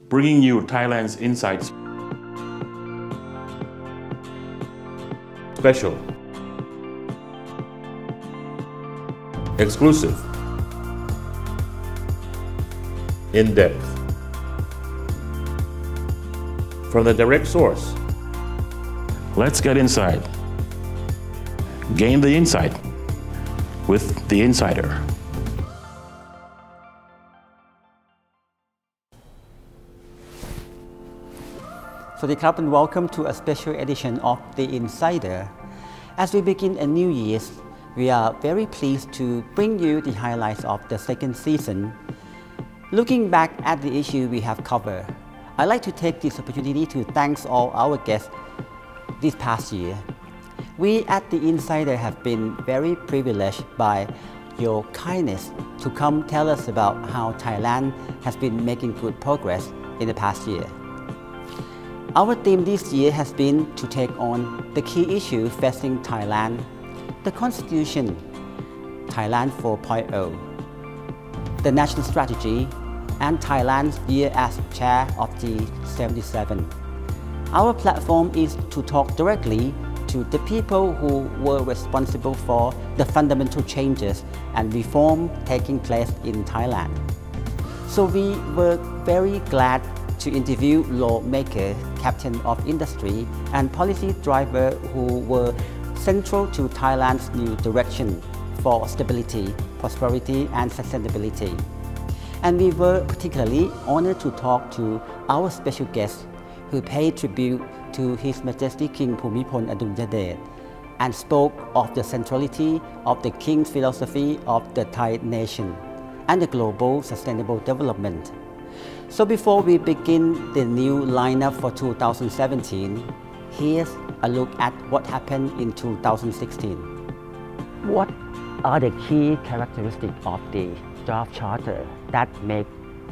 bringing you Thailand's insights. Special, exclusive, in-depth, from the direct source. Let's get inside. Gain the insight with the insider. Swadikap and welcome to a special edition of The Insider. As we begin a new year, we are very pleased to bring you the highlights of the second season. Looking back at the issue we have covered, I'd like to take this opportunity to thank all our guests this past year. We at The Insider have been very privileged by your kindness to come tell us about how Thailand has been making good progress in the past year. Our theme this year has been to take on the key issue facing Thailand, the Constitution, Thailand 4.0, the national strategy, and Thailand's year as chair of G77. Our platform is to talk directly to the people who were responsible for the fundamental changes and reform taking place in Thailand. So we were very glad to interview lawmakers, captain of industry, and policy drivers who were central to Thailand's new direction for stability, prosperity, and sustainability. And we were particularly honored to talk to our special guest who paid tribute to His Majesty King Bhumibol Adulyadej and spoke of the centrality of the King's philosophy of the Thai nation and the global sustainable development. So before we begin the new lineup for 2017, here's a look at what happened in 2016. What are the key characteristics of the draft charter that make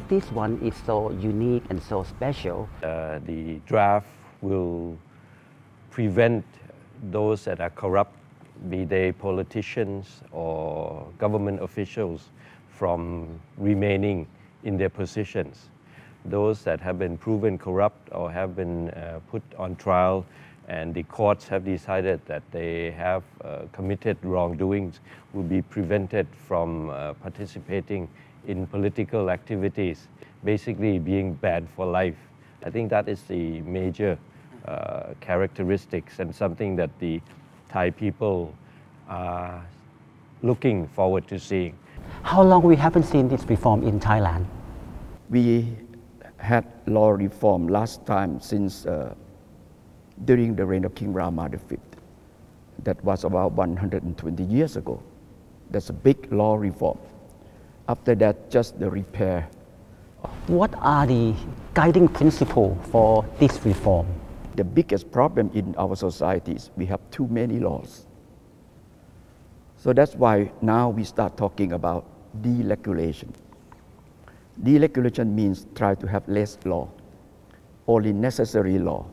this one is so unique and so special? The draft will prevent those that are corrupt, be they politicians or government officials, from remaining in their positions. Those that have been proven corrupt or have been put on trial and the courts have decided that they have committed wrongdoings will be prevented from participating in political activities, basically being banned for life. I think that is the major characteristics and something that the Thai people are looking forward to seeing. How long we haven't seen this reform in Thailand? We had law reform last time since during the reign of King Rama V. That was about 120 years ago. That's a big law reform. After that, just the repair. What are the guiding principles for this reform? The biggest problem in our society is we have too many laws. So that's why now we start talking about deregulation. Deregulation means try to have less law, only necessary law.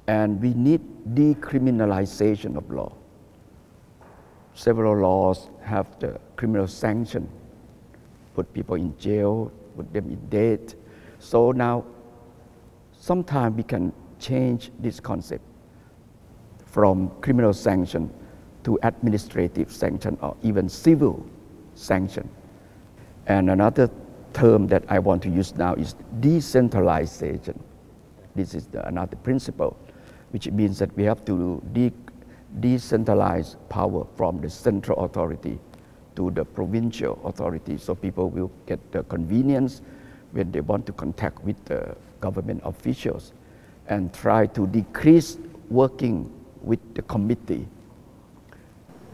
And we need decriminalization of law. Several laws have the criminal sanction, put people in jail, put them in debt. So now, sometimes we can change this concept from criminal sanction to administrative sanction or even civil sanction. And another term that I want to use now is decentralization. This is another principle, which means that we have to decentralize power from the central authority to the provincial authority, so people will get the convenience when they want to contact with the government officials and try to decrease working with the committee.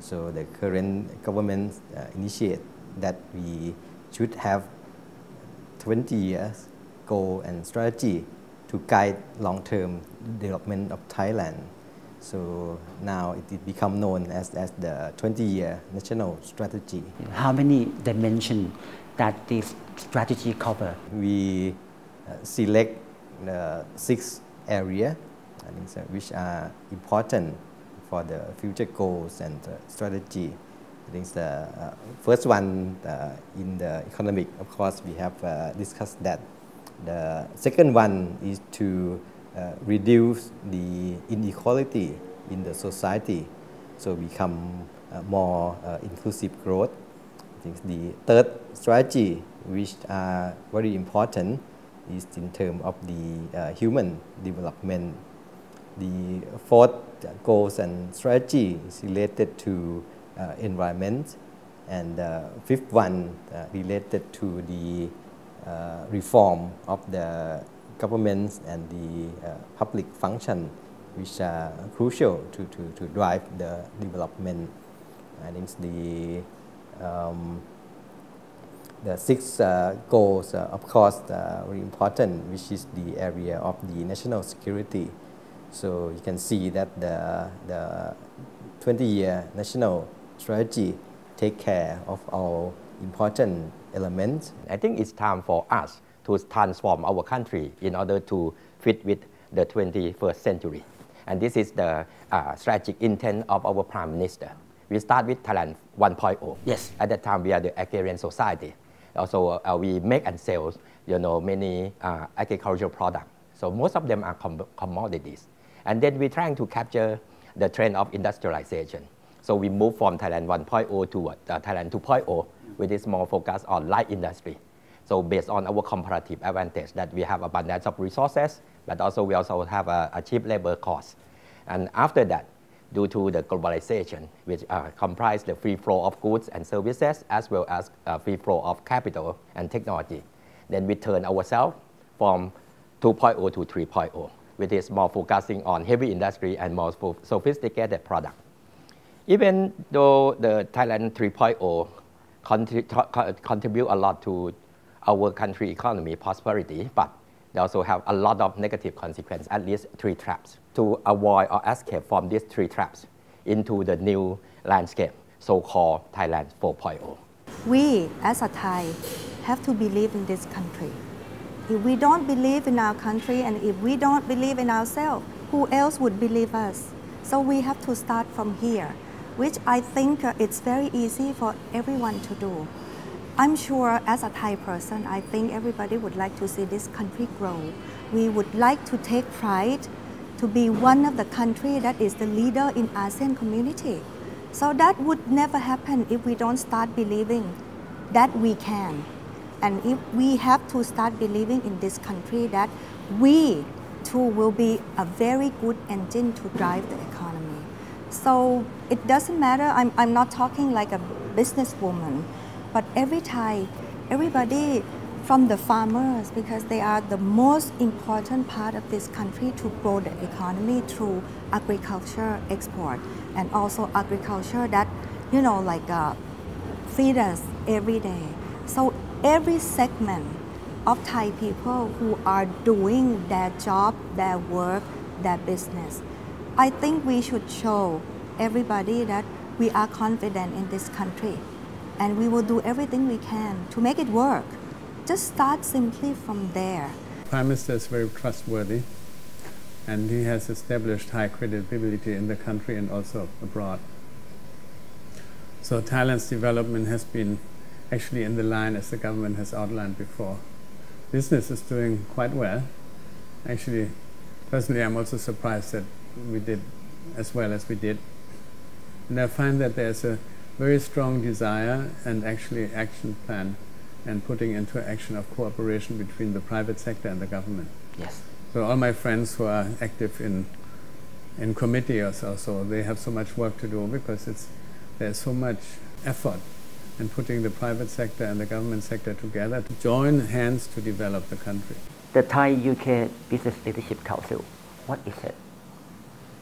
So the current government initiate that we should have 20 years goal and strategy to guide long-term development of Thailand. So now it become known as the 20-year national strategy. How many dimensions that this strategy cover? We select 6 areas which are important for the future goals and strategy. I think the first one in the economic, of course, we have discussed that The second one is to reduce the inequality in the society, so become more inclusive growth. I think the third strategy, which are very important, is in terms of the human development. The fourth goals and strategy is related to environment, and the fifth one related to the reform of the government and the public function, which are crucial to drive the development. I think the sixth goals, of course, very important, which is the area of the national security. So you can see that the 20-year national strategy take care of all important elements. I think it's time for us to transform our country in order to fit with the 21st century. And this is the strategic intent of our Prime Minister. We start with Thailand 1.0. Yes. At that time, we are the agrarian society. Also, we make and sell, many agricultural products. So most of them are commodities. And then we're trying to capture the trend of industrialization. So we move from Thailand 1.0 to Thailand 2.0, which is more focused on light industry. So based on our comparative advantage that we have abundance of resources, but also we also have a cheap labor cost. And after that, due to the globalization, which comprise the free flow of goods and services, as well as free flow of capital and technology, then we turn ourselves from 2.0 to 3.0, which is more focusing on heavy industry and more sophisticated product. Even though the Thailand 3.0 contribute a lot to our country economy prosperity, but they also have a lot of negative consequences, at least 3 traps. To avoid or escape from these 3 traps into the new landscape, so-called Thailand 4.0. We, as a Thai, have to believe in this country. If we don't believe in our country and if we don't believe in ourselves, who else would believe us? So we have to start from here, which I think it's very easy for everyone to do. I'm sure as a Thai person, I think everybody would like to see this country grow. We would like to take pride to be one of the countries that is the leader in ASEAN community. So that would never happen if we don't start believing that we can. And if we have to start believing in this country that we too will be a very good engine to drive the economy. So it doesn't matter, I'm not talking like a businesswoman, but every Thai, everybody from the farmers, because they are the most important part of this country to grow the economy through agriculture export, and also agriculture that, feed us every day. So every segment of Thai people who are doing their job, their work, their business, I think we should show everybody that we are confident in this country and we will do everything we can to make it work. Just start simply from there. Prime Minister is very trustworthy and he has established high credibility in the country and also abroad. So Thailand's development has been actually in the line as the government has outlined before. Business is doing quite well. Actually, personally, I'm also surprised that we did as well as we did. And I find that there's a very strong desire and actually action plan and putting into action of cooperation between the private sector and the government. Yes. So all my friends who are active in committees or so, they have so much work to do because there's so much effort in putting the private sector and the government sector together to join hands to develop the country. The Thai-UK Business Leadership Council, what is it?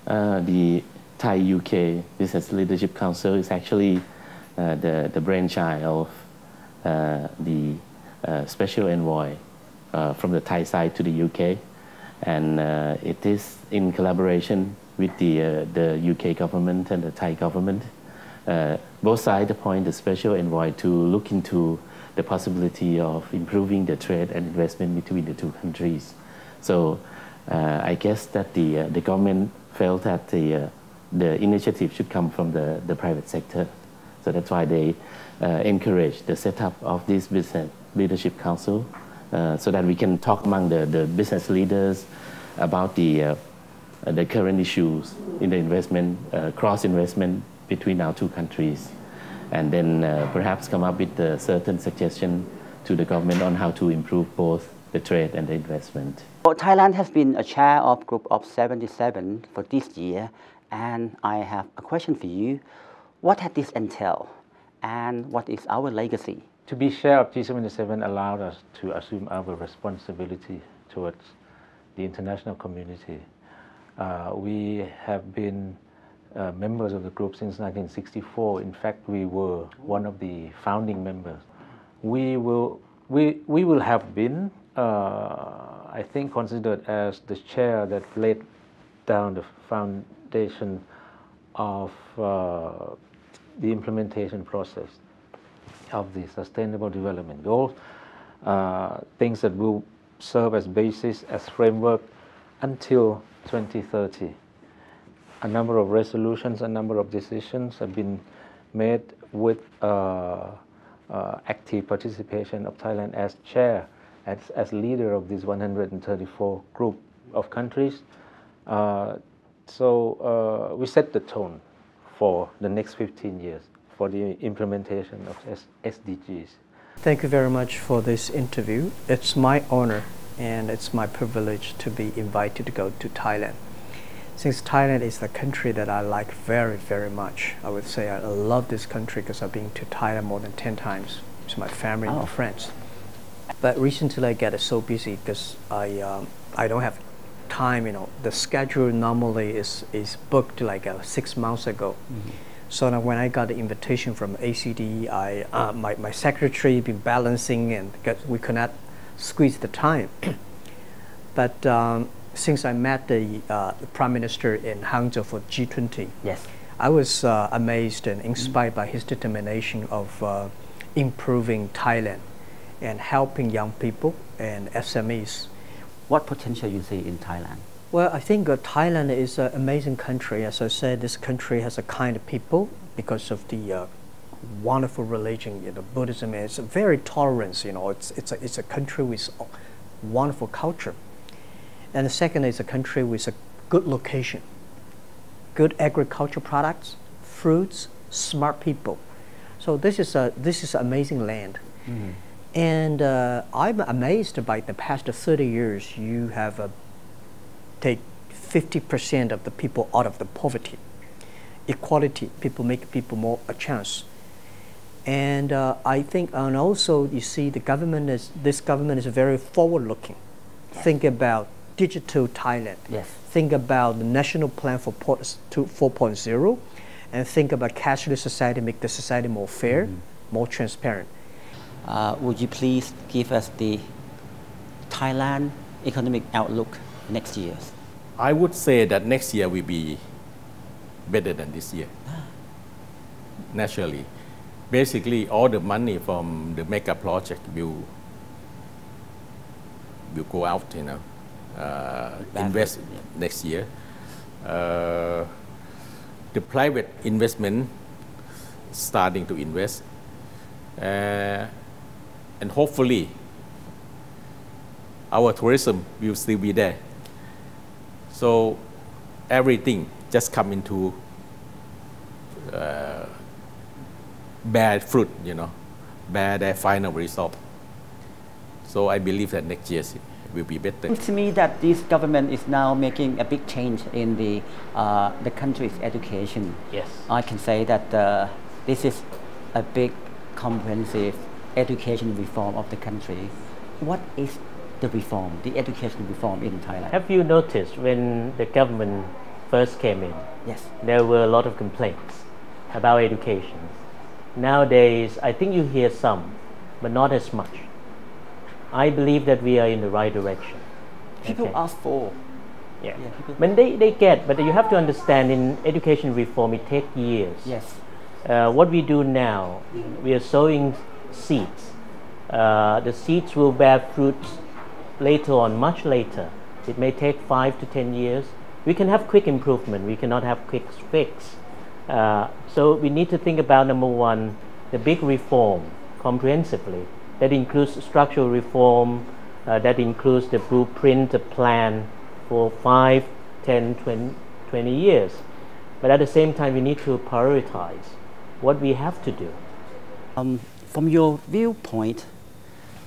The Thai-UK Business Leadership Council is actually the brainchild of the special envoy from the Thai side to the UK, and it is in collaboration with the UK government and the Thai government. Both sides appoint the special envoy to look into the possibility of improving the trade and investment between the two countries. So I guess that the government felt that the initiative should come from the private sector. So that's why they encourage the setup of this Business Leadership Council so that we can talk among the business leaders about the current issues in the investment, cross-investment between our two countries, and then perhaps come up with a certain suggestion to the government on how to improve both the trade and the investment. Well, Thailand has been a chair of Group of 77 for this year, and I have a question for you. What had this entail, and what is our legacy? To be chair of G77 allowed us to assume our responsibility towards the international community. We have been members of the group since 1964. In fact, we were one of the founding members. We will have been, I think, considered as the chair that laid down the foundation of the implementation process of the Sustainable Development Goals, things that will serve as basis, as framework until 2030. A number of resolutions, a number of decisions have been made with active participation of Thailand as chair, as leader of this 134 group of countries. So we set the tone for the next 15 years for the implementation of SDGs. Thank you very much for this interview. It's my honor and it's my privilege to be invited to go to Thailand. Since Thailand is the country that I like very, very much, I would say I love this country because I've been to Thailand more than 10 times with my family and my friends. But recently I get so busy because I don't have time, you know. The schedule normally is booked like 6 months ago. Mm-hmm. So now when I got the invitation from ACD, my secretary been balancing and we could not squeeze the time. But since I met the Prime Minister in Hangzhou for G20, yes, I was amazed and inspired by his determination of improving Thailand and helping young people and SMEs. What potential you see in Thailand? Well, I think Thailand is an amazing country. As I said, this country has a kind of people because of the wonderful religion, you know, Buddhism. It's very tolerant, you know. It's a country with wonderful culture. And the second is a country with a good location, good agricultural products, fruits, smart people. So this is an amazing land. Mm-hmm. And I'm amazed by the past 30 years, you have take 50% of the people out of the poverty. Equality, people make people more a chance. And I think, and also you see this government is very forward-looking. Yes. Think about digital Thailand. Yes. Think about the national plan for 4.0, and think about cashless society, make the society more fair, more transparent. Would you please give us the Thailand economic outlook next year? I would say that next year will be better than this year. Naturally. Basically, all the money from the mega project will go out, you know, invest next year. The private investment starting to invest. And hopefully, our tourism will still be there. So everything just come into bear fruit, you know, bear their final result. So I believe that next year will be better. To me, that this government is now making a big change in the country's education. Yes. I can say that this is a big comprehensive education reform of the country. What is the reform, the education reform in Thailand? Have you noticed when the government first came in, yes, there were a lot of complaints about education. Nowadays, I think you hear some, but not as much. I believe that we are in the right direction. People ask for. Yeah. But they get, but you have to understand in education reform, it takes years. Yes. What we do now, we are sowing seeds. The seeds will bear fruits later on, much later. It may take 5 to 10 years. We can have quick improvement. We cannot have quick fix. So we need to think about, number one, the big reform comprehensively. That includes structural reform, That includes the blueprint, the plan for 5, 10, 20 years. But at the same time, we need to prioritize what we have to do. From your viewpoint,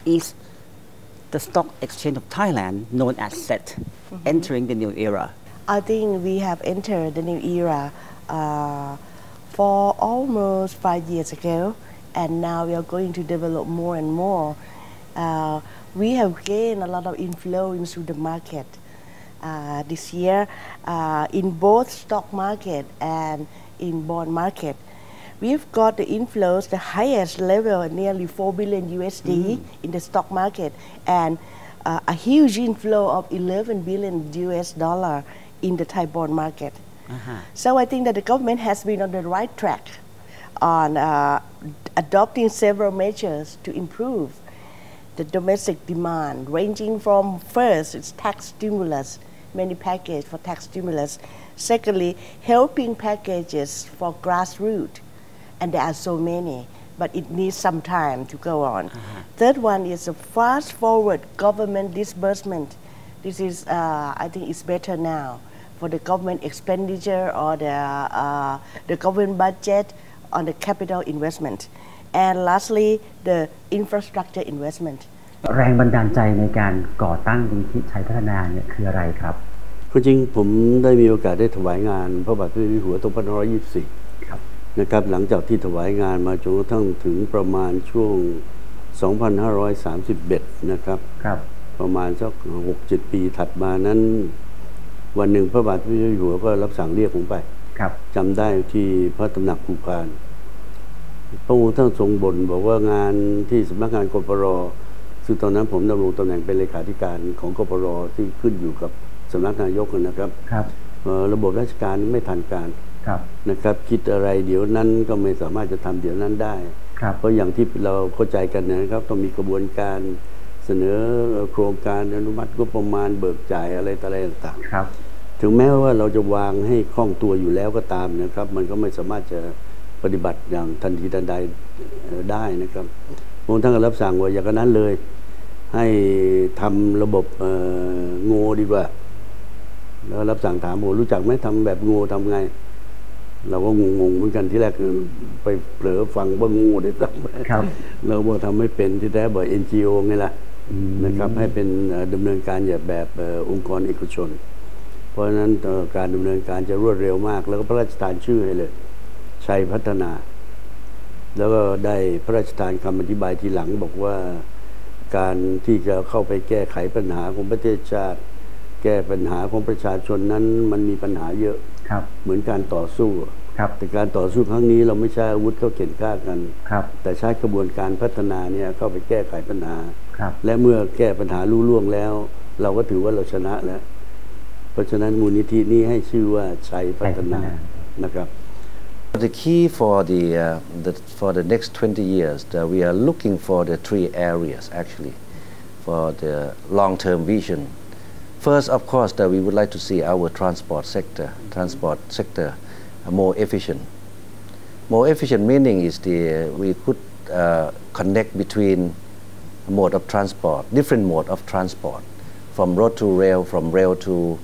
is the stock exchange of Thailand, known as SET, entering the new era? I think we have entered the new era for almost 5 years ago, and now we are going to develop more and more. We have gained a lot of inflow into the market this year in both stock market and in bond market. We've got the inflows, the highest level, nearly 4 billion USD in the stock market, and a huge inflow of 11 billion US dollar in the Thai bond market. So I think that the government has been on the right track on adopting several measures to improve the domestic demand, ranging from first, it's tax stimulus, many packages for tax stimulus. Secondly, helping packages for grassroots. And there are so many, but it needs some time to go on. Third one is a fast forward government disbursement. This is, I think it's better now for the government expenditure or the government budget on the capital investment. And lastly, the infrastructure investment. แรงบันดาลใจในการก่อตั้งมูลนิธิไทยพัฒนาเนี่ยคืออะไรครับ จริงผมได้มีโอกาสได้ถวายงานพระบาทสมเด็จพระเจ้าอยู่หัว2524นะครับหลังจากที่ถวายงานมาจนกระทั่งถึงประมาณช่วง 2531 นะครับประมาณสัก 6-7 ปีถัดมานั้นวันหนึ่งพระบาทสมเด็จพระเจ้าอยู่หัวก็รับสั่งเรียกผมไปจำได้ที่พระตำหนักภูพานพระองค์ท่านทรงบ่นบอกว่างานที่สำนักงานกปร.ซึ่งตอนนั้นผมดำรงตำแหน่งเป็นเลขาธิการของกปร.ที่ขึ้นอยู่กับสำนักนายกนะครับระบบราชการไม่ทันการนะครับคิดอะไรเดี๋ยวนั้นก็ไม่สามารถจะทำเดี๋ยวนั้นได้เพราะอย่างที่เราเข้าใจกันนะครับต้องมีกระบวนการเสนอโครงการอนุมัติงบประมาณเบิกจ่ายอะไรต่างๆถึงแม้ว่าเราจะวางให้คล่องตัวอยู่แล้วก็ตามนะครับมันก็ไม่สามารถจะปฏิบัติอย่างทันทีทันใดได้นะครับพระองค์ท่านก็รับสั่งว่าอย่างนั้นเลยให้ทำระบบโง่ดีกว่าแล้วรับสั่งถามผมรู้จักไหมทำแบบโง่ทำไงเราก็งงเหมือนกันที่แรกคือไปเผลอฟังว่าโง่ได้ตั้งเราบอกทำไม่เป็นที่แท้บอก NGO ไงล่ะนะครับให้เป็นดำเนินการแบบองค์กรเอกชนเพราะฉะนั้นการดำเนินการจะรวดเร็วมากแล้วก็พระราชทานชื่อให้เลยชัยพัฒนาแล้วก็ได้พระราชทานคำอธิบายทีหลังบอกว่าการที่จะเข้าไปแก้ไขปัญหาของประเทศชาติแก้ปัญหาของประชาชนนั้นมันมีปัญหาเยอะเหมือนการต่อสู้แต่การต่อสู้ครั้งนี้เราไม่ใช้อาวุธเข้าเข็นฆ่ากันแต่ใช้กระบวนการพัฒนาเนี่ยเข้าไปแก้ไขปัญหาและเมื่อแก้ปัญหารุ่ล่วงแล้วเราก็ถือว่าเราชนะแล้วเพราะฉะนั้นมูลนิธินี้ให้ชื่อว่าชัยพัฒนานะครับ The key for the next 20 years, we are looking for the 3 areas actually for the long-term vision. First, of course, that we would like to see our transport sector more efficient. More efficient meaning is we could connect between mode of transport, different mode of transport, from road to rail, from rail to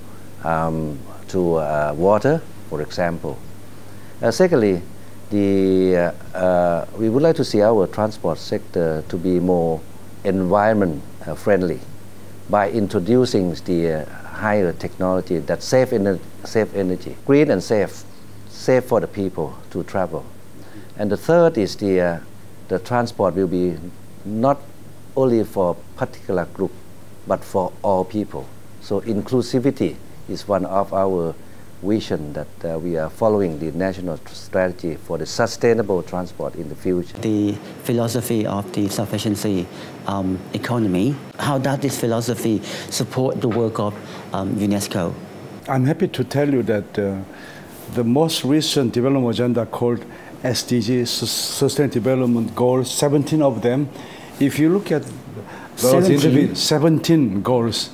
water, for example. Secondly, we would like to see our transport sector to be more environment friendly by introducing the higher technology that save energy, green and safe for the people to travel. And the third is the transport will be not only for particular group, but for all people. So inclusivity is one of our vision that we are following the national strategy for the sustainable transport in the future. The philosophy of the sufficiency economy, how does this philosophy support the work of UNESCO? I'm happy to tell you that the most recent development agenda called SDG, Sustainable Development Goals, 17 of them, if you look at those 17 goals,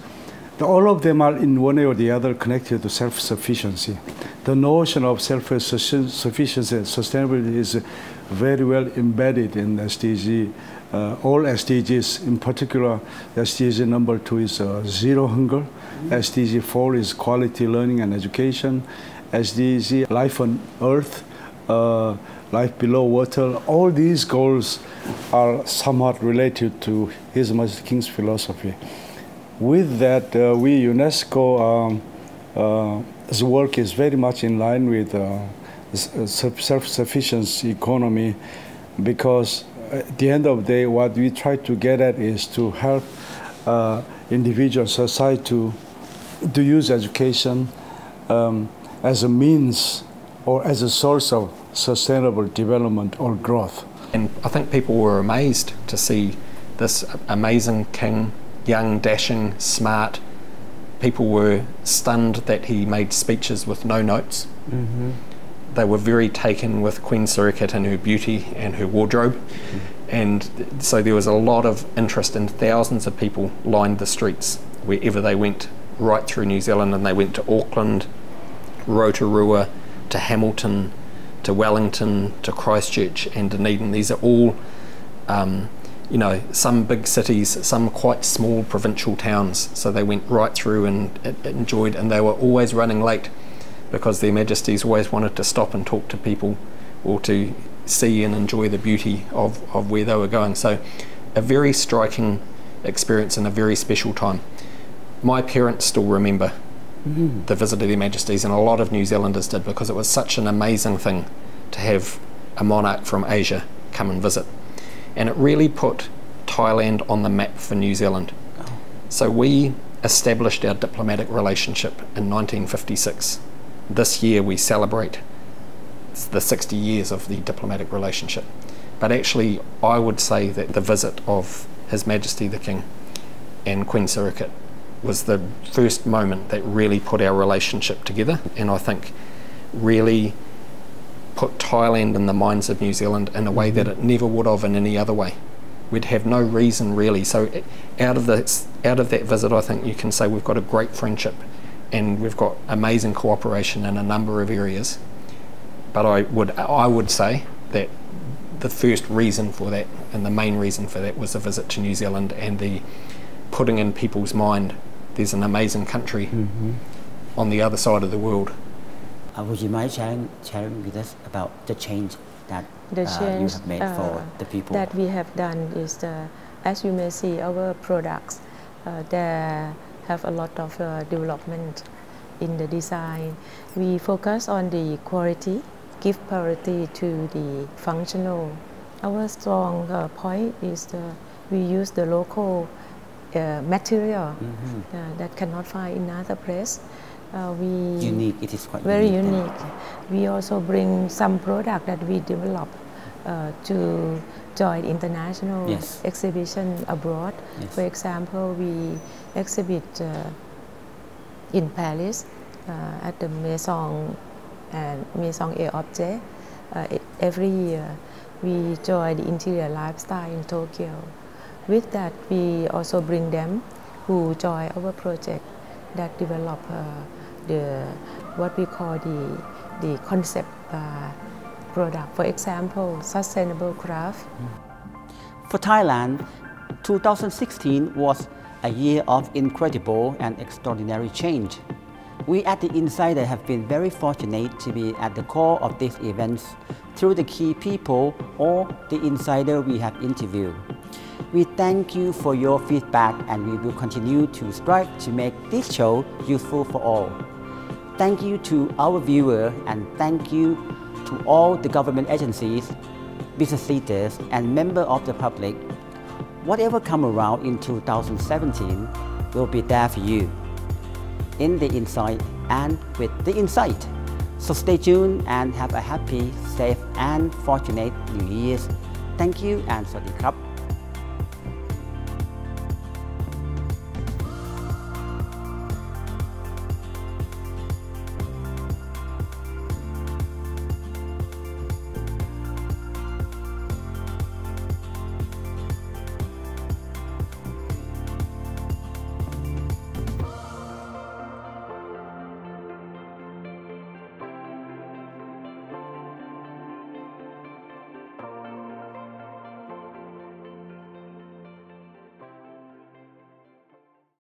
all of them are in one way or the other connected to self-sufficiency. The notion of self-sufficiency and sustainability is very well embedded in SDG all SDGs. In particular, SDG number 2 is zero hunger. SDG 4 is quality learning and education. SDG life on earth, life below water. All these goals are somewhat related to His Majesty King's philosophy. With that, we UNESCO's work is very much in line with self-sufficiency economy, because at the end of the day, what we try to get at is to help individual society to use education as a means or as a source of sustainable development or growth. And I think people were amazed to see this amazing king, young, dashing, smart. People were stunned that he made speeches with no notes. Mm-hmm. They were very taken with Queen Sirikit and her beauty and her wardrobe. Mm-hmm. And so there was a lot of interest, and thousands of people lined the streets wherever they went, right through New Zealand. And they went to Auckland, Rotorua, to Hamilton, to Wellington, to Christchurch and Dunedin. These are all, you know, some big cities, some quite small provincial towns. So they went right through and enjoyed, and they were always running late because their Majesties always wanted to stop and talk to people or to see and enjoy the beauty of where they were going. So a very striking experience and a very special time. My parents still remember the visit of their Majesties, and a lot of New Zealanders did, because it was such an amazing thing to have a monarch from Asia come and visit. And it really put Thailand on the map for New Zealand. Oh. So we established our diplomatic relationship in 1956. This year we celebrate the 60 years of the diplomatic relationship. But actually I would say that the visit of His Majesty the King and Queen Sirikit was the first moment that really put our relationship together, and I think really put Thailand in the minds of New Zealand in a way that it never would have in any other way. We'd have no reason really. So out of that visit, I think you can say we've got a great friendship and we've got amazing cooperation in a number of areas. But I would say that the first reason for that, and the main reason for that, was the visit to New Zealand and the putting in people's mind there's an amazing country on the other side of the world. Would you mind sharing with us about the change that you have made for the people? That we have done is, as you may see, our products, they have a lot of development in the design. We focus on the quality, give priority to the functional. Our strong point is we use the local material that cannot find in other place. Unique, it is quite very unique. We also bring some product that we develop to join international exhibition abroad. For example, we exhibit in Paris at the Maison et Objet. Every year we join the interior lifestyle in Tokyo. With that, we also bring them who join our project that develop what we call the concept product. For example, sustainable craft. For Thailand, 2016 was a year of incredible and extraordinary change. We at The Insider have been very fortunate to be at the core of these events through the key people or the insider we have interviewed. We thank you for your feedback, and we will continue to strive to make this show useful for all. Thank you to our viewers, and thank you to all the government agencies, business leaders, and members of the public. Whatever comes around in 2017 will be there for you in The Insight and with The Insight. So stay tuned and have a happy, safe, and fortunate New Year's. Thank you and สวัสดีครับ